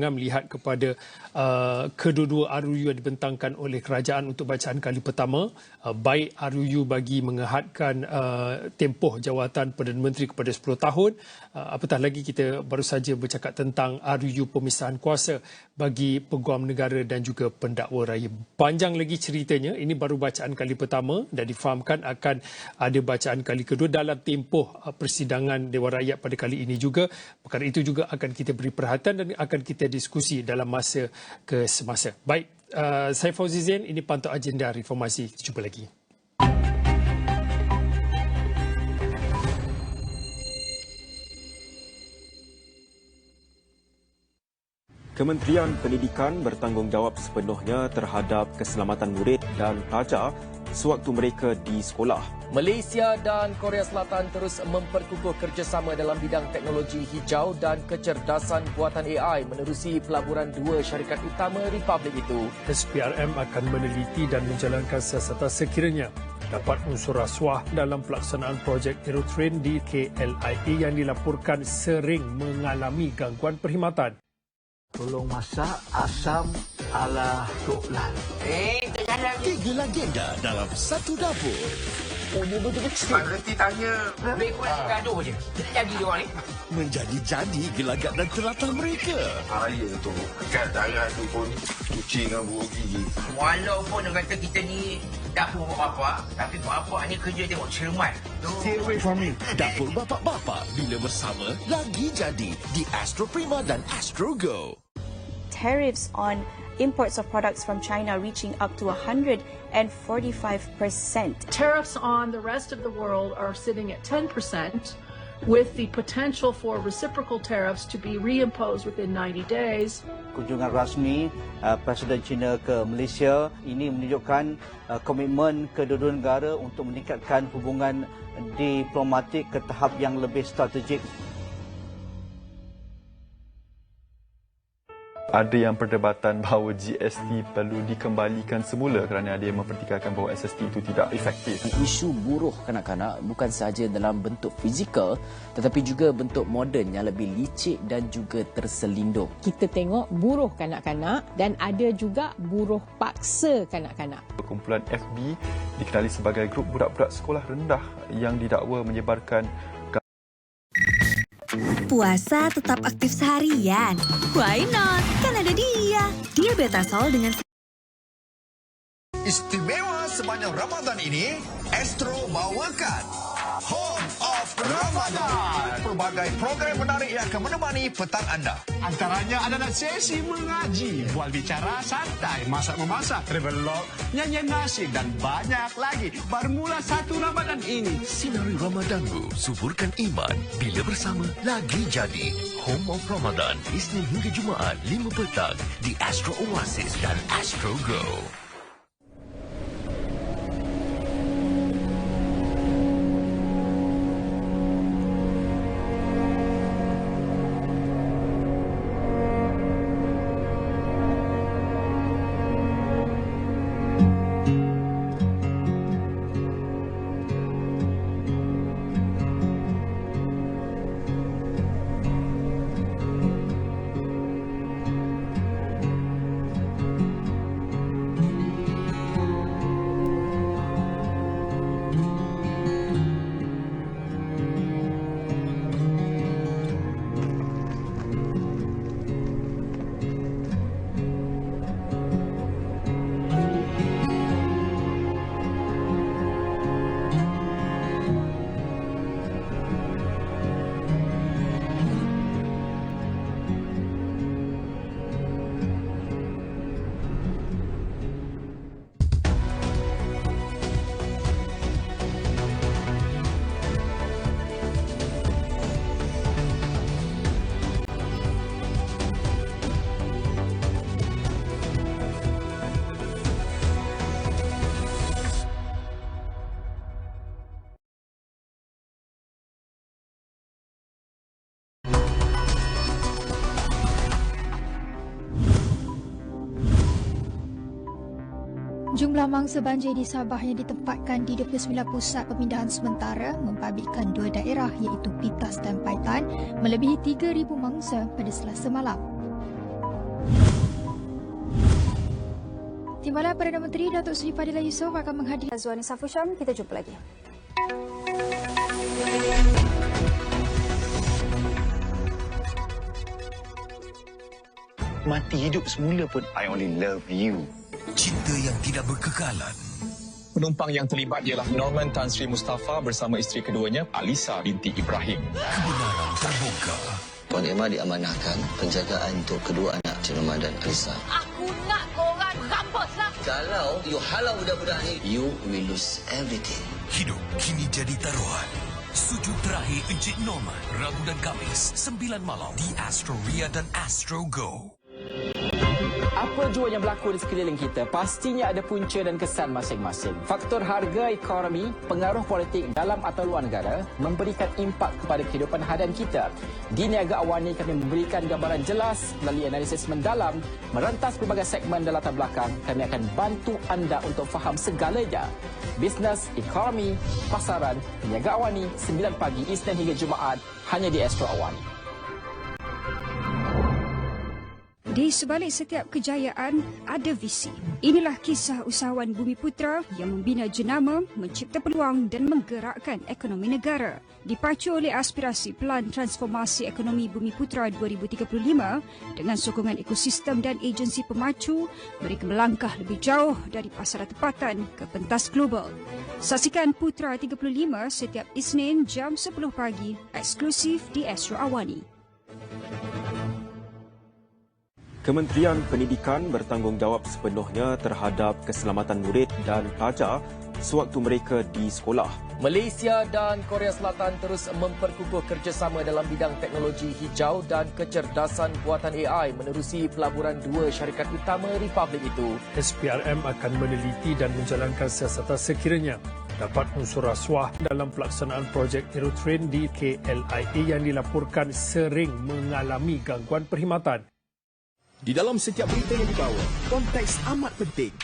melihat kepada kedua-dua RUU yang dibentangkan oleh kerajaan untuk bacaan kali pertama, baik RUU bagi mengehadkan tempoh jawatan Perdana Menteri kepada 10 tahun, apatah lagi kita baru saja bercakap tentang RUU pemisahan kuasa bagi peguam negara dan juga pendakwa raya. Panjang lagi ceritanya, ini baru bacaan kali pertama dan difahamkan akan ada bacaan kali kedua dalam tempoh persidangan Dewan Rakyat pada kali ini juga. Perkara itu juga akan kita beri perhatian dan akan kita diskusi dalam masa ke semasa. Baik, saya Fauzi Zain, ini pantau agenda reformasi. Kita jumpa lagi. Kementerian Pendidikan bertanggungjawab sepenuhnya terhadap keselamatan murid dan pelajar sewaktu mereka di sekolah. Malaysia dan Korea Selatan terus memperkukuh kerjasama dalam bidang teknologi hijau dan kecerdasan buatan AI menerusi pelaburan dua syarikat utama Republik itu. SPRM akan meneliti dan menjalankan siasatan sekiranya dapat unsur rasuah dalam pelaksanaan projek Aerotrain di KLIA yang dilaporkan sering mengalami gangguan perkhidmatan. Tolong masak asam ala Tok Lan. Tak jalan. 3 legenda dalam satu dapur. Oh, dia betul-betul. Pak Reti tanya. Lebih kurang gaduh je. Kita jadi dia orang ni. Menjadi-jadi gelagat dan teratal mereka. Air tu, kat darah tu pun cuci dengan buah gigi. Walaupun orang kata kita ni dapur bapak-bapak, tapi bapak ni kerja tengok cermat. Stay away from me. Dapur bapak-bapak bila bersama lagi jadi di Astro Prima dan Astro Go. Tariffs on imports of products from China reaching up to 145%. Tariffs on the rest of the world are sitting at 10%, with the potential for reciprocal tariffs to be reimposed within 90 days. Kunjungan rasmi Presiden China ke Malaysia ini menunjukkan komitmen kedua-dua negara untuk meningkatkan hubungan diplomatik ke tahap yang lebih strategik. Ada yang perdebatan bahawa GST perlu dikembalikan semula kerana ada yang mempertikaikan bahawa SST itu tidak efektif. Isu buruh kanak-kanak bukan sahaja dalam bentuk fizikal tetapi juga bentuk moden yang lebih licik dan juga terselindung. Kita tengok buruh kanak-kanak dan ada juga buruh paksa kanak-kanak. Kumpulan FB dikenali sebagai grup budak-budak sekolah rendah yang didakwa menyebarkan puasa tetap aktif seharian. Why not? Kan ada dia. Diabetasol dengan Istimewa sepanjang Ramadan ini, Astro bawakan Home of Ramadan. Pelbagai program menarik yang akan menemani petang anda. Antaranya adalah sesi mengaji, bual bicara santai, masak-memasak, travelog, nyanyian nasyid dan banyak lagi. Bermula 1 Ramadan ini. Sinari Ramadanmu, suburkan iman. Bila bersama, lagi jadi. Home of Ramadan, Isnin hingga Jumaat, 5 petang di Astro Oasis dan Astro Go. Jumlah mangsa banjir di Sabah yang ditempatkan di 29 pusat pemindahan sementara membabitkan 2 daerah iaitu Pitas dan Paitan melebihi 3,000 mangsa pada Selasa malam. Timbalan Perdana Menteri Datuk Seri Fadilah Yusof akan menghadiri Azwani Safusham. Kita jumpa lagi. Mati hidup semula pun, I only love you. Cinta yang tidak berkekalan. Penumpang yang terlibat ialah Norman Tan Sri Mustafa bersama isteri keduanya, Alisa binti Ibrahim. Kebenaran terbongkar. Puan Emma diamanahkan penjagaan untuk kedua anak Cik Norman dan Alisa. Aku nak korang rampaslah. Kalau you halau budak-budak ni, you will lose everything. Hidup kini jadi taruhan. Sujud terakhir Encik Norman, Rabu dan Khamis, 9 malam di Astro Ria dan Astro Go. Apa jua yang berlaku di sekeliling kita, pastinya ada punca dan kesan masing-masing. Faktor harga ekonomi, pengaruh politik dalam atau luar negara memberikan impak kepada kehidupan harian kita. Di Niaga Awani kami memberikan gambaran jelas melalui analisis mendalam, merentas pelbagai segmen dan latar belakang. Kami akan bantu anda untuk faham segalanya. Bisnes, ekonomi, pasaran, Niaga Awani, 9 pagi Isnin hingga Jumaat, hanya di Astro Awani. Di sebalik setiap kejayaan, ada visi. Inilah kisah usahawan Bumiputra yang membina jenama, mencipta peluang dan menggerakkan ekonomi negara. Dipacu oleh aspirasi Pelan Transformasi Ekonomi Bumiputra 2035 dengan sokongan ekosistem dan agensi pemacu, mereka melangkah lebih jauh dari pasaran tempatan ke pentas global. Saksikan Putra 35 setiap Isnin jam 10 pagi, eksklusif di Astro Awani. Kementerian Pendidikan bertanggungjawab sepenuhnya terhadap keselamatan murid dan pelajar sewaktu mereka di sekolah. Malaysia dan Korea Selatan terus memperkukuh kerjasama dalam bidang teknologi hijau dan kecerdasan buatan AI menerusi pelaburan dua syarikat utama Republik itu. SPRM akan meneliti dan menjalankan siasatan sekiranya dapat unsur rasuah dalam pelaksanaan projek Aerotrain di KLIA yang dilaporkan sering mengalami gangguan perkhidmatan. Di dalam setiap berita yang dibawa, konteks amat penting.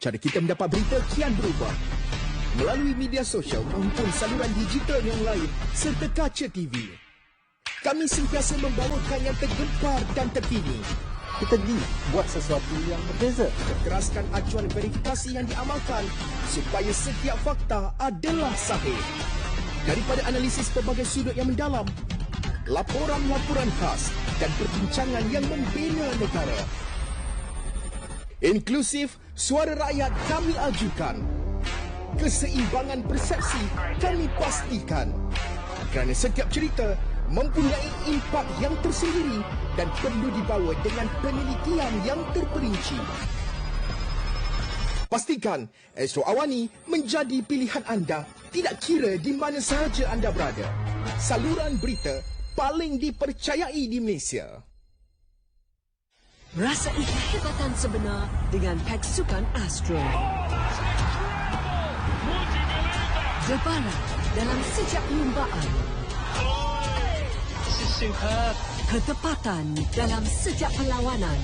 Cara kita mendapat berita kian berubah. Melalui media sosial maupun saluran digital yang lain serta kaca TV. Kami sentiasa membawakan yang tergempar dan terkini. Kita buat sesuatu yang berbeza. Kekeraskan acuan verifikasi yang diamalkan supaya setiap fakta adalah sahih. Daripada analisis pelbagai sudut yang mendalam, laporan-laporan khas dan perbincangan yang membina negara. Inklusif, suara rakyat kami ajukan. Keseimbangan persepsi kami pastikan. Kerana setiap cerita mempunyai impak yang tersendiri dan perlu dibawa dengan penelitian yang terperinci. Pastikan Astro Awani menjadi pilihan anda, tidak kira di mana sahaja anda berada. Saluran berita paling dipercayai di Malaysia. Rasai kehebatan sebenar dengan pak sukan Astro. Debara dalam setiap perlumbaan. Superb. Ketepatan dalam setiap perlawanan.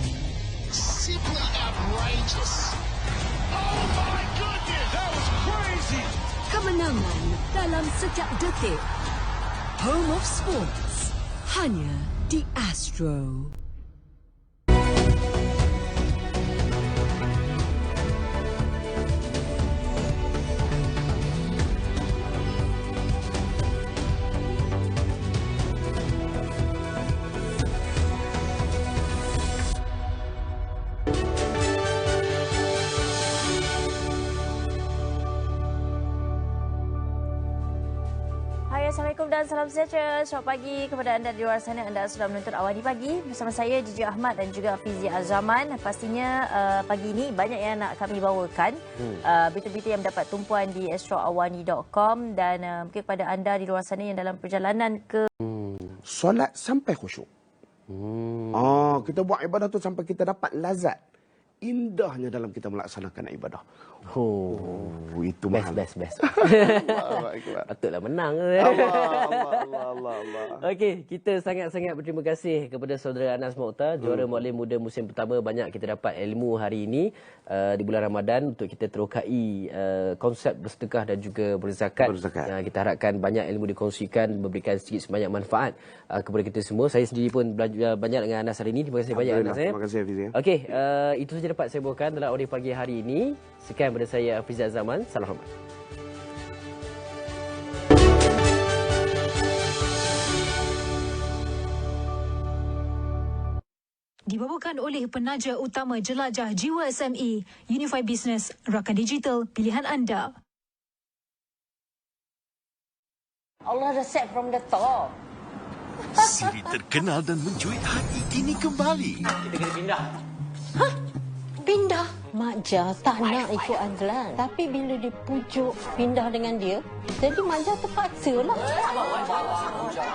Simply outrageous. Oh my goodness, that was crazy. Kemenangan dalam setiap detik. Home of Sports, hanya di Astro. Assalamualaikum dan salam sejahtera. Selamat pagi kepada anda di luar sana. Anda sudah menonton Awani Pagi bersama saya Gigi Ahmad dan juga Fizi Azaman. Pastinya pagi ini banyak yang nak kami bawakan. Berita-berita yang mendapat tumpuan di astroawani.com dan mungkin kepada anda di luar sana yang dalam perjalanan ke solat sampai khusyuk. Kita buat ibadah tu sampai kita dapat lazat. Indahnya dalam kita melaksanakan ibadah. Itu best. Patutlah menang. Allah. Okey, kita sangat-sangat berterima kasih kepada saudara Anas Mokhtar, juara Muallim Muda musim pertama. Banyak kita dapat ilmu hari ini di bulan Ramadan untuk kita terokai konsep bersedekah dan juga berzakat. Kita harapkan banyak ilmu dikongsikan, memberikan sedikit sebanyak manfaat kepada kita semua. Saya sendiri pun belajar banyak dengan Anas hari ini. Terima kasih banyak Anas. Terima kasih Hafiz. Okey, itu saja dapat saya bawakan dalam audio pagi hari ini. Sekian daripada saya Hafiz Zaman. Salam hormat. Dibawakan oleh penaja utama jelajah jiwa SME, Unify Business, rakan digital pilihan anda. Allah dah set from the top. Siri terkenal dan mencuit hati kini kembali. Kita kena pindah. Hah? Pindah? Mak Jah tak nak ikut Azlan. Tapi bila dia pujuk pindah dengan dia, jadi Mak Jah terpaksa lah.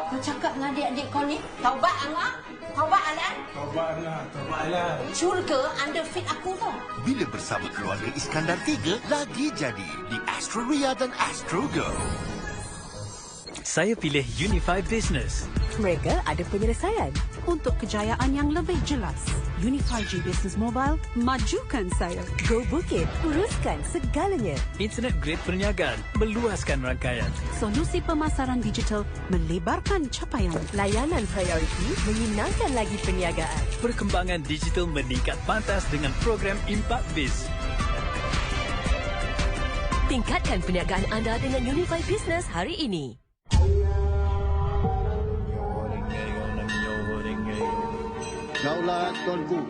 Kau cakap dengan adik-adik kau ni, taubat Angah? Taubat Alan? Taubat Alan. Syurga anda fit aku tau. Bila bersama keluarga Iskandar 3 lagi jadi di Astro Ria dan Astro Go. Saya pilih Unify Business. Mereka ada penyelesaian untuk kejayaan yang lebih jelas. Unify G Business Mobile, majukan saya. Go Bukit, uruskan segalanya. Internet grade perniagaan, meluaskan rangkaian. Solusi pemasaran digital, melebarkan capaian. Layanan prioriti, menyenangkan lagi perniagaan. Perkembangan digital meningkat pantas dengan program Impact Biz. Tingkatkan perniagaan anda dengan Unify Business hari ini. Daulat Tuanku.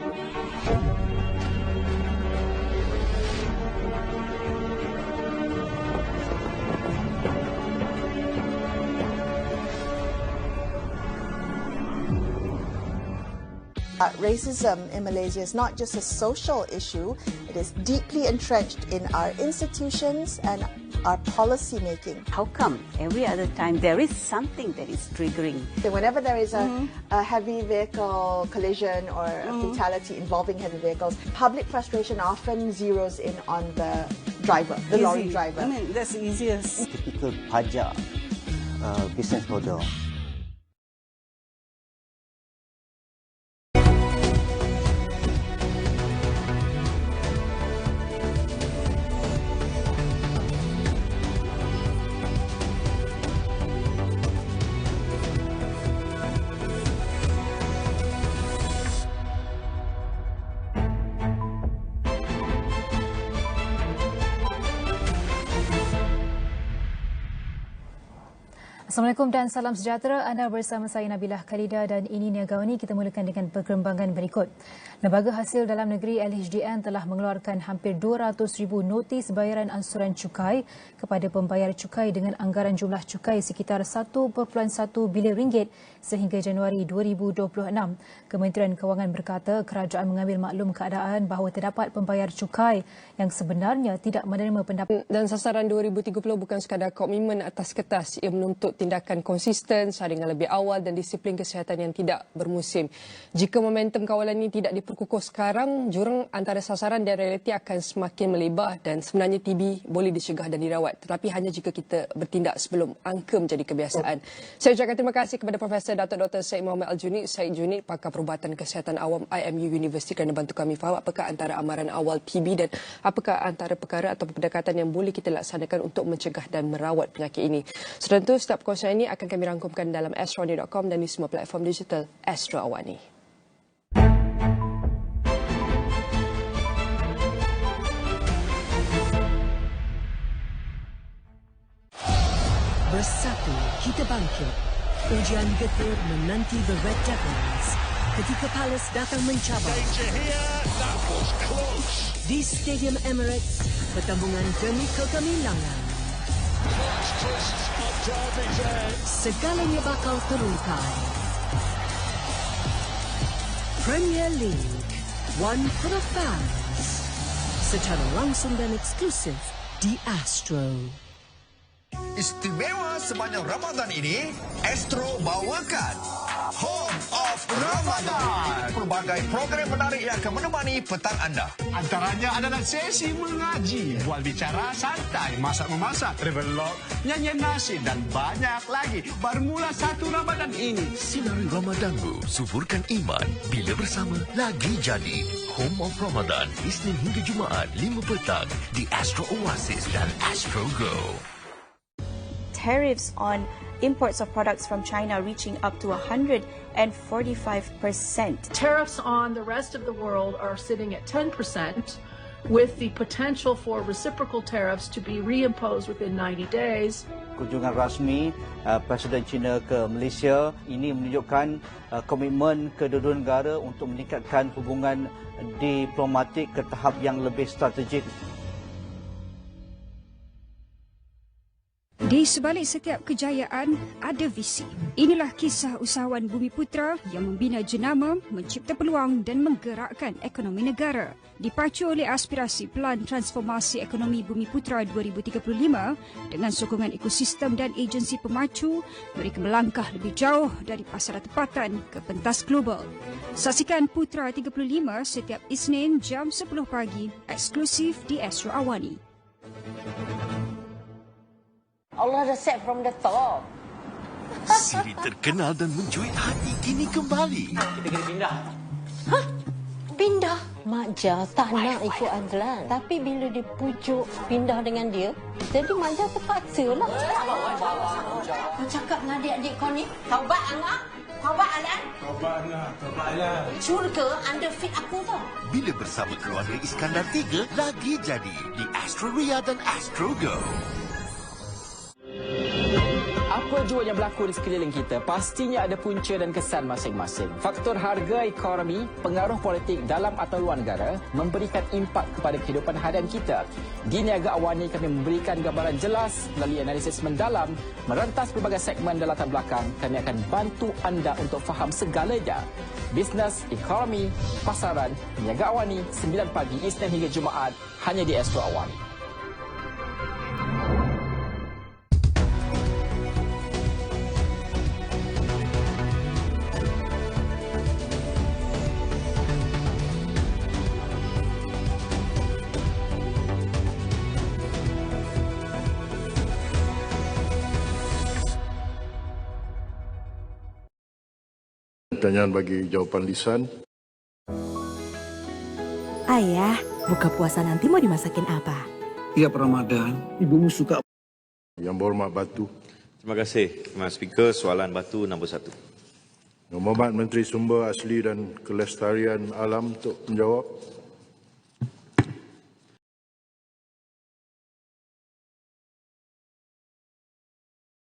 Racism in Malaysia is not just a social issue, it is deeply entrenched in our institutions and our policy making. How come every other time there is something that is triggering? Whenever there is a heavy vehicle collision or a fatality involving heavy vehicles, public frustration often zeroes in on the driver, the lorry driver. I mean, that's the easiest. Typical pajak business model. Assalamualaikum dan salam sejahtera. Anda bersama saya Nabilah Khalidah dan ini Niaga Wani. Kita mulakan dengan perkembangan berikut. Lembaga Hasil Dalam Negeri LHDN telah mengeluarkan hampir 200,000 notis bayaran ansuran cukai kepada pembayar cukai dengan anggaran jumlah cukai sekitar 1.1 bilion ringgit sehingga Januari 2026. Kementerian Kewangan berkata kerajaan mengambil maklum keadaan bahawa terdapat pembayar cukai yang sebenarnya tidak menerima pendapat. Dan sasaran 2030 bukan sekadar komitmen atas kertas, ia menuntut tindakan konsisten, saringan lebih awal dan disiplin kesihatan yang tidak bermusim. Jika momentum kawalan ini tidak diperkukuh sekarang, jurang antara sasaran dan realiti akan semakin melebar dan sebenarnya TB boleh dicegah dan dirawat. Tetapi hanya jika kita bertindak sebelum angka menjadi kebiasaan. Saya ucapkan terima kasih kepada Profesor Dato' Dr. Syed Muhammad Al-Junid, Syed Junid, Pakar Perubatan Kesihatan Awam IMU Universiti kerana bantu kami faham apakah antara amaran awal TB dan apakah antara perkara atau pendekatan yang boleh kita laksanakan untuk mencegah dan merawat penyakit ini. Sudah tentu, setiap perkongsian ini akan kami rangkumkan dalam astronews.com dan di semua platform digital Astro Awani. Bersatu kita bangkit. Ujian getir menanti The Red Devils ketika Palace datang mencabar. Di Stadium Emirates, pertembungan demi kegemilangan. Segalanya bakal terungkap. Premier League, one for the fans. Secara langsung dan eksklusif di Astro. Istimewa sepanjang Ramadan ini, Astro bawakan Home of Ramadan. Pelbagai program menarik yang akan menemani petang anda. Antaranya adalah sesi mengaji, bual bicara santai, masak-memasak, travelog, nyanyian nasib dan banyak lagi. Bermula 1 Ramadan ini. Sinari Ramadanmu, suburkan iman. Bila bersama, lagi jadi. Home of Ramadan, Isnin hingga Jumaat, 5 petang di Astro Oasis dan Astro Go. Tariffs on imports of products from China reaching up to 145%. Tariffs on the rest of the world are sitting at 10%, with the potential for reciprocal tariffs to be reimposed within 90 days. Kunjungan rasmi Presiden China ke Malaysia ini menunjukkan komitmen kedua-dua negara untuk meningkatkan hubungan diplomatik ke tahap yang lebih strategik. Di sebalik setiap kejayaan, ada visi. Inilah kisah usahawan Bumiputra yang membina jenama, mencipta peluang dan menggerakkan ekonomi negara. Dipacu oleh aspirasi Pelan Transformasi Ekonomi Bumiputra 2035 dengan sokongan ekosistem dan agensi pemacu, mereka melangkah lebih jauh dari pasaran tempatan ke pentas global. Saksikan Putra 35 setiap Isnin jam 10 pagi, eksklusif di Astro Awani. Allah dah set from the top. Siri terkenal dan mencuit hati kini kembali. Kita kena pindah. Hah? Pindah? Mak Jah tak nak ikut Azlan. Tapi bila dia pujuk pindah dengan dia, jadi Mak Jah terpaksa lah. Kau cakap dengan adik-adik kau ni, taubat Angah. Taubat Alan. Taubat Angah. Taubat Alan. Syurga anda fit aku tau. Bila bersama keluarga Iskandar 3, lagi jadi di Astro Ria dan Astro Go. Apa jua yang berlaku di sekeliling kita, pastinya ada punca dan kesan masing-masing. Faktor harga ekonomi, pengaruh politik dalam atau luar negara memberikan impak kepada kehidupan harian kita. Di Niaga Awani kami memberikan gambaran jelas melalui analisis mendalam, merentas pelbagai segmen dan latar belakang. Kami akan bantu anda untuk faham segalanya. Bisnes, ekonomi, pasaran, Niaga Awani, 9 pagi Isnin hingga Jumaat, hanya di Astro Awani. Pertanyaan bagi jawapan lisan. Ayah, buka puasa nanti mau dimasakin apa? Tiap Ramadan, ibumu suka. Yang berhormat Batu. Terima kasih, Mas Speaker. Soalan Batu nombor 1. Yang berhormat Menteri Sumber Asli dan Kelestarian Alam untuk menjawab.